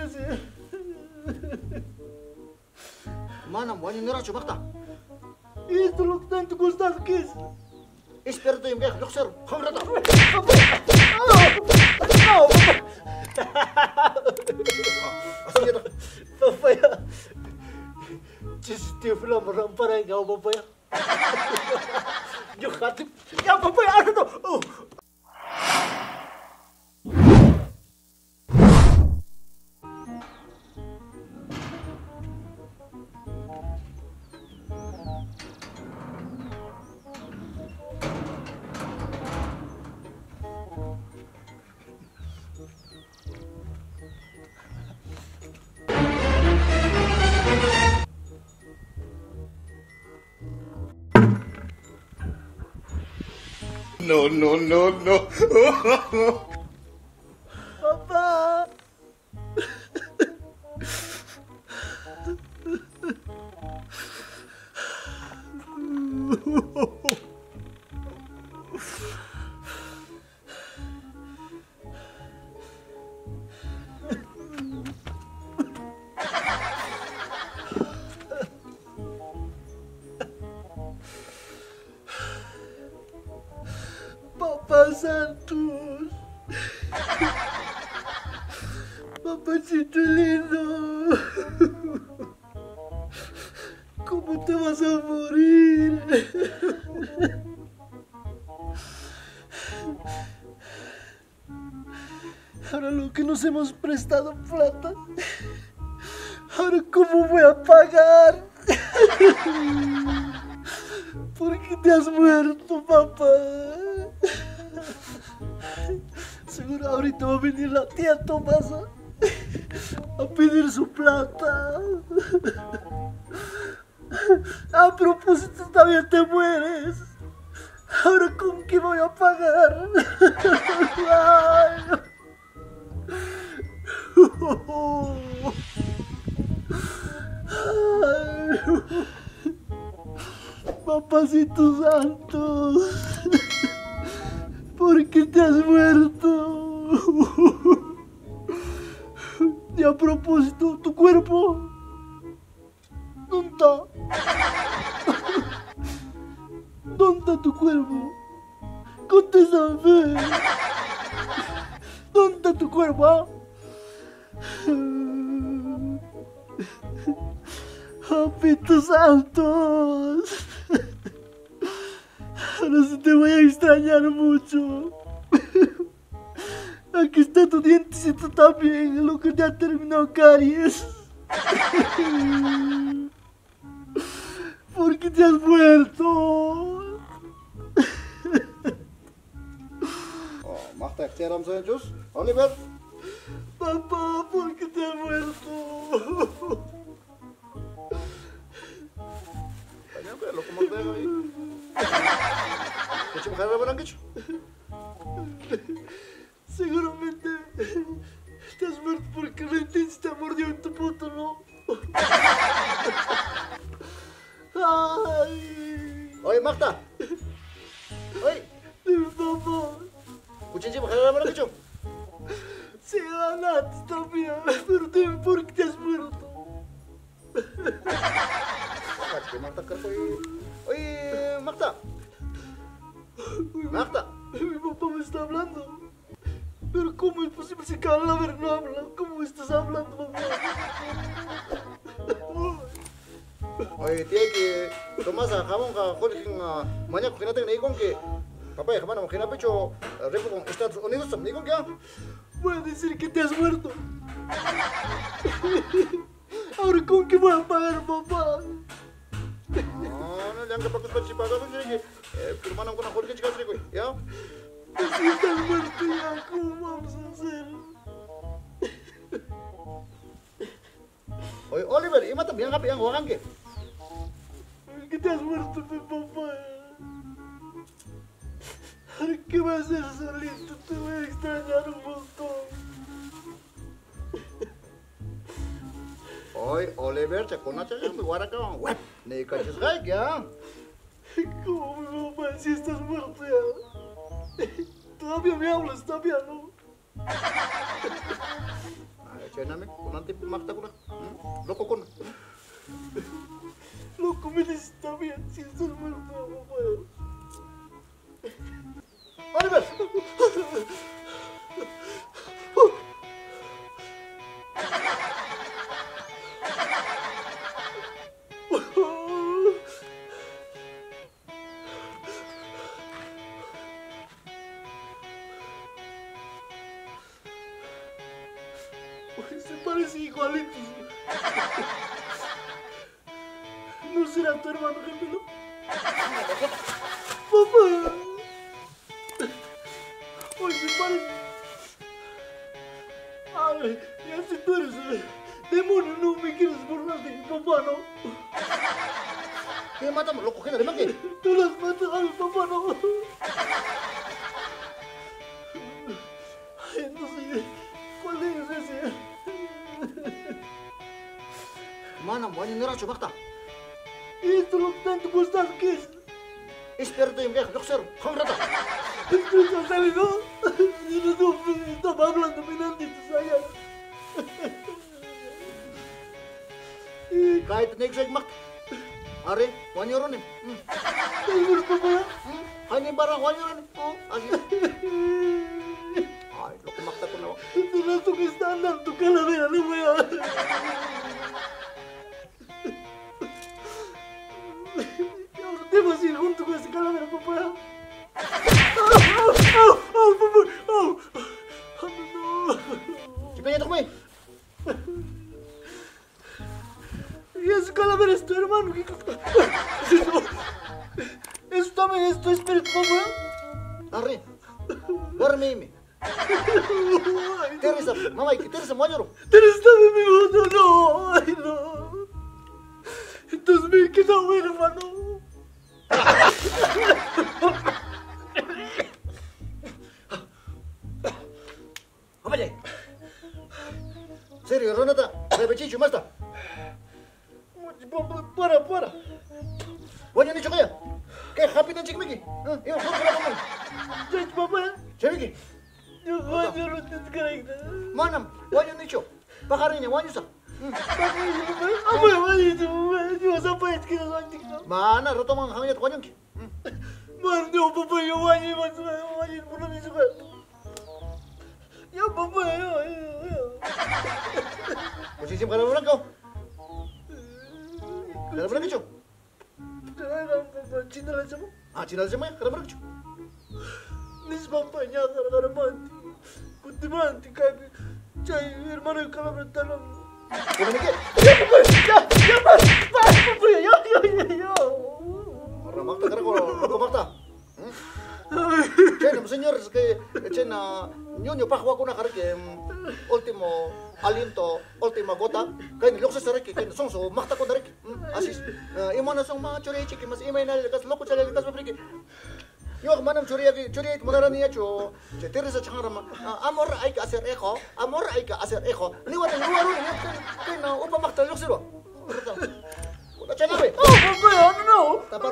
decir. Mana, wanneer nera coba tak? Esto lo que tanto gostas que es. Espera tu imbek, luxer, kom rata. No, Asal gitu. papá ya. Chiste flam rampara ikaw, papá ya. Yo hati. Ya, papá ya, ano to? Oh. No, no, no, no. Papá. Papá Santos. Papacito lindo. ¿Cómo te vas a morir? Ahora lo que nos hemos prestado plata. Ahora ¿cómo voy a pagar? ¿Por qué te has muerto, papá? Seguro ahorita va a venir la tía Tomasa a pedir su plata. A propósito, también te mueres. Ahora ¿con qué voy a pagar? Ay. Ay. Papacito Santos, ¿por qué te has muerto? Y a propósito, ¿tu cuerpo? ¿Dónde está? ¿Dónde está tu cuerpo? Contéstame. ¿Dónde está tu cuerpo? ¿Ah? Papito Santos, ahora sí te voy a extrañar mucho. Aquí está tu dientecito también, lo que te ha terminado caries. ¿Por qué te has muerto? Oh, mag tak seram zijn, Jus? Oliver? Papá, ¿por qué te has muerto? Kaya lo kumag tayo kami. Kaya makara ba lang kaya? Seguramente te has muerto porque Rentín te mordió en tu puto, ¿no? Ay, Oy, Magda! Oy! papá, Kucing si makara ba lang kaya? se ganaste también, pero dime por qué te has muerto. Kaya Magda ka koy. Oy, Magda! Magda! Mi papá me está hablando. Pero ¿cómo es posible si cada vez no habla? ¿Cómo estás hablando, papá? Oy, tiya ki Tomasa kamong ka kuliking manyak kinateng na ikong ki Papay, kamana mo kinapecho repo con Estados Unidos sam ikong kya? Voy a decir que te has muerto. Ahora ¿con qué voy a pagar, papá? No, lang ka pagkuspat si Paga ko ki firmanan ko na kuliking chika ko, ya? Si estás muerto ya, ¿cómo vamos a hacer? Oy, Oliver, ima ta biang ka wakan ki. Que te has muerto, mi papá. Ahora ¿qué va a hacer solito? Te voy a extrañar un montón. Oy, Oliver, chakona chaka mi wara ka web. Nei ka chisga kya? ¿Cómo, mi papá? Si estás muerto ya. Todavía me hablas, todavía no. Chename, nanti makta kuna. Loko kuna. Loco, me necesita bien, si es hermano, no puedo. Oliver! Se parece igualito. ¿No será tu hermano gemelo? ¡Papá! ¡Oye, se parece! ¡Ay, ya si tú eres demonio, no me quieres burlar de mi papá, ¿no? ¿Qué matamos, loco? ¿Qué? ¿De qué? Tú las matas a mi papá, ¿no? Ay, no sé, ¿cuál es ese? Mana, banyak nera coba tak? Esto lo que tanto cuesta, ¿qué es? Espera tu yang kayak dokter, kau rata. Esto ha salido. Y no estaba hablando minantito saya. Kait naik saya mak. Are, wanyoron nih. Seguro, papá. Hani barang wanyoron nih. Oh, asli. Ay, lo que makta ko na. Tú no es que está andando tu calavera, no voy a... Debemos ir junto con ese calavera, papá. ¡Oh, papá! ¡Oh! ¡No! Cipenya tu kami. Y ese calavera es tu hermano. Eso también es tu espíritu, papá. Are, dorme. Teresa, mama, Teresa wanyoron. Teresa también mi voto, no. Ay, no. Entonces me queda huérfano. Apa jadi? Serius, Ronata, saya benci cuma sta. Para. Wanyo ni cokaya. Kayak happy dan cik miki. Iyo, kau kenapa man? Jadi, papá. Cik miki. Yo no te crees. Manam, wanyo ni cok. Pakarinya wanyo sa. Mana, roto mang hangnya tu wanyo ki. Man, yo, papá, yo wanyo pun ni suka. Yo, papá, yo. Posisi kalau orang kau. Kalau orang kecil. Cinta lah sama. Cina aja mah, kalau orang kecil. Nis papanya gara-gara mati. Putih mati kaki. Cai, hermano kalau bertanam. Kau ni ke? Ya, papá, yo. Orang makta kau kau makta. Cina señor que cina nyonyo pahwa kuna kare ke ultimo aliento, ultima gota. Kau ni loksa sareki, kau songso makta kau dareki. Asis, imana song ma curi ciki mas imai nal lekas loko cari lekas berberi. Yo manam curi itu modern ni ajo. Teresa changaram amor ai ka aser eko. Ni wata luar ni kau na upa makta loksiro. Udah cari apa? Oh, papá, no. Tapar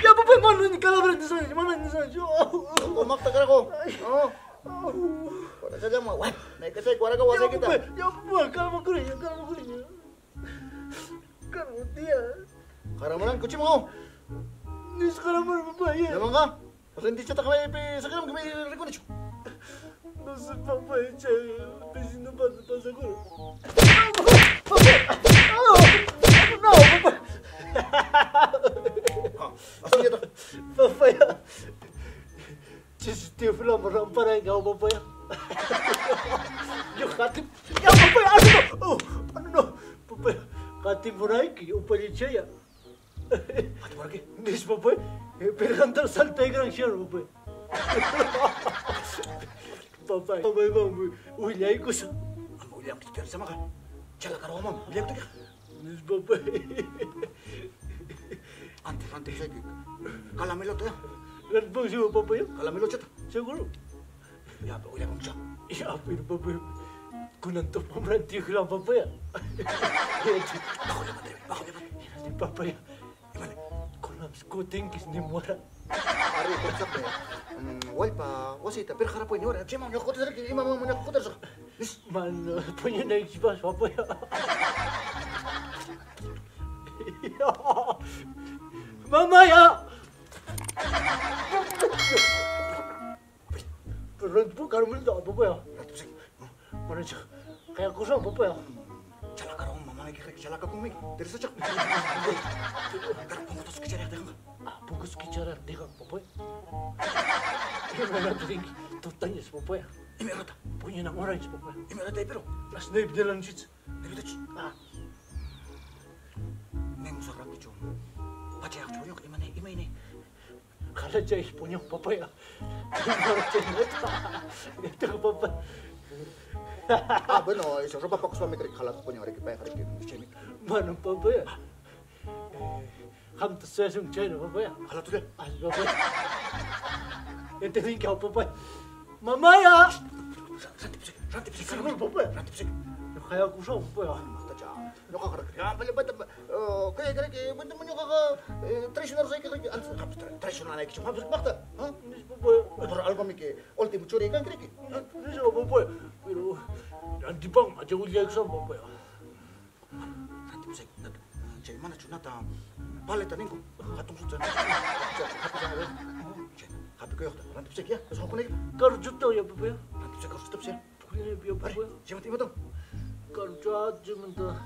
Ya, papá, mana ni calavera ni sana, mana ni sana. kau makta kau. Oh. Udah saja mau. Wah, naik ke saya keluarga wasa kita. Ya, papá, calma kurinya. Calma dia. Karamanan kucing mau. Ni sekarang mana, papá, ya. Memang kah? Pasal cetak kami sekarang kami rekod itu. No sé, papá, cai, vecino pasa agora. No, papá. Asal dia tu. Papá, ya. Tio film para ikaw, papá, ya. Yo, katip. Ya, papá, ano no. Papá, katip mo na iki, upali siya, ya. Hati lagi. Nis, papá, pergantar salta y gran siya, papá. Papá, ulay ko sa. Ang uliang kita sama kan. Cala karo mam, uliang tu. Nis, papá. Anti saya. Kalamelo tu ya. Ganbang siya, papá, ya. Kalamelo chat. Siguro. Ya, uliang chat. Ya, pero papá, kung nanto pamranti ko lang, papá, ya. Bako naman. Ni papá, ya. Gimana? Kung namskuting kis ni Mora. Ari konsep ya. Wal pa, wasita pero harapan niyo. Cema mo ko tara, imam mo ko tara. Man, punya naik sibas apa ya? Ya, Mama ya. Berhenti bukan minta apa ya? Mana cak? Kayak kusam apa ya? Celaka dong, mama lagi celaka kumik. Dari sejak. Karena pengotos kejar yang tengah. Ah, bungkus kicara dia apa ya? Gimana tuh tuh tanya apa ya? Ini rata. Punya nak orang apa ya? Ini rata pero. Las naik jalan situ. Dari tadi. Ah, Neng musuh rapi cum. Baca yang curiok ima ini. kalau jahit punya apa ya? Gimana cina itu apa? Ah, benar. Iso roba fokus pamik rik halat punya rik pa rik cemik. Mana apa ya? Ham tu saya sung cina apa ya? Halat tu dia. Ah, apa? Itu tinggal apa? Mama ya. Rantip sik. Siguro apa ya? Rantip sik. Kayak kusam apa ya? Mata ca. Nyoka karak. Ya, balik kayak kayak bentuk menyoka ka tradisional saya kayak tradisional lagi cuma habis makta. Hah? Ini apa ya? Baru album iki ultimo curi kan kira Ini apa ya? Pero nanti bang aja uliak sama apa ya? Rantip sik. Cek mana cunata paleta ningko. Hatung sucan. Happy ko yokta. Rantip sik ya. So ko nih. Kalau juta ya apa ya? Rantip sik harus tetap sih. Ini biar apa ya? Siapa tiba tuh? Kalau aja minta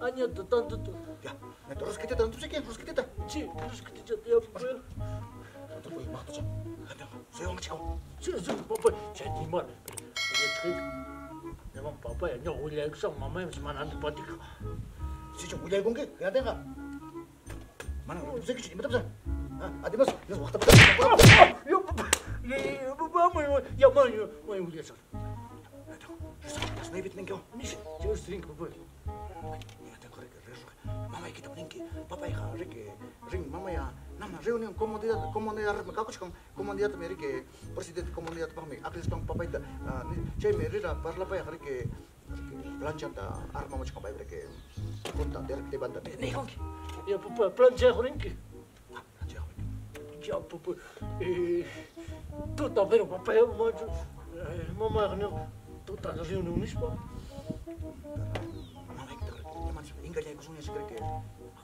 hanya tu tantu tu. Ya, nah terus kita rantip sik ya, terus kita. Cik, terus kita jadi apa ya? Rantip boy makta ca. Ada. Saya orang cakap. Sini papa jadi mana? Dia cakap memang papa ya nyawa uliak sama mama yang semana nanti patik. Si cuma uliak gongke, ya ada nggak? Mana rantip sik cik betul. Ah, ada mas. Ya waktu betul. Ya papa, ya papa mau ya mau uliak sama. Terus naibit ningko. Ini terus ring papa. Ya ada korek mama kita ningki. Papa ya ring mama ya. Nama reunion comunidad comunidad merike presidente comunidad pami aklis pang papa ita. Cai merira parla pa ya korek planchanta arma mo chika pa mereke. Konta direct banda. Nih kongki. Ya papa plancha ringki. Plancha. Ya papa tu tá vendo papa ya mama kan tu tá reunião nisso pa. Mama kita teman ingkanya kusunya sih korek.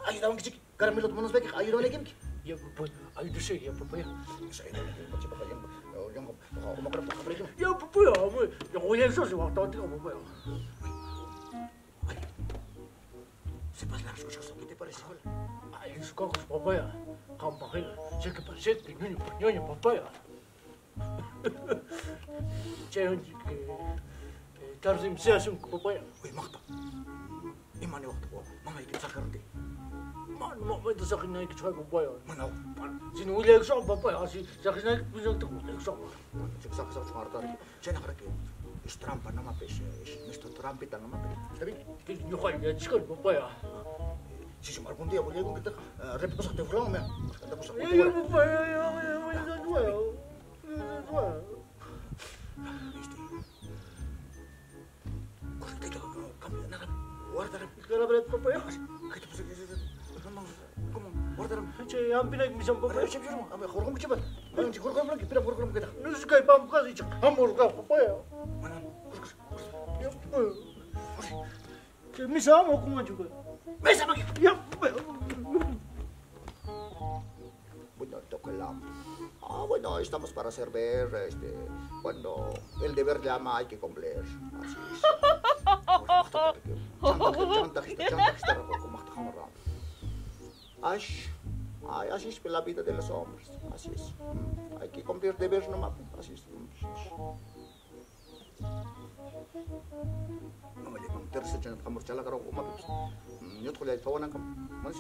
Ayo tawang kicik. Karamelo teman sebaik. Ayo dong lagi. Ya papa, ayo tu saya ya papa ya. Saya baca papa yang umak apa itu? Ya papa ya, ya uliak sama waktu itu papa ya. Sepas langsung kita pada sekolah. Ay, suka ko sa papa ya. Kampakil, siya kapansit, nyonya papa ya. Siya yung tarzim siya sung papa ya. Uy, makta. Imani waktu ko, mama ikit sa karante. Mano mo ito sa akin na ikitsaka papa ya. Manaw. Sinuuliak sa papa ya, kasi sa akin na ikitsaka uliak sa papa. Siksak sa sumarta rin. Siya nakaraki. Istrampa na mapes. Mr. Trumpita na mapes. Sabi, Nyo kayo, yan siya papa ya. si Sumar kundi ako liya kung kita. Repi ko sa teflon mo. Kata ko sa Ya, kutuwa. papa ya, ya, Este. Kurang tayo kami na kami. Warta rin. Kala pala papa ya. Kita po sa Como, warta rin. Siya yung pinagmisang papa ya. Siya mo. Abi, kurang mo siya ba? Ayun, si kurang lagi. Pila kurang kita. Nus kay pam kasi siya. Hamur ka papa ya. Mana? Ya, papa. Siya misama ko nga juga. Mesa pagi. Ya, papa. Bueno, toca la... bueno, estamos para servir, cuando el deber llama hay que cumplir. Así es. Así es la vida de los hombres, así es. Hay que cumplir deberes nomás, así es. No me le conté, se echan a camorchala, caro, como, yo te voy a ir a una, ¿no es?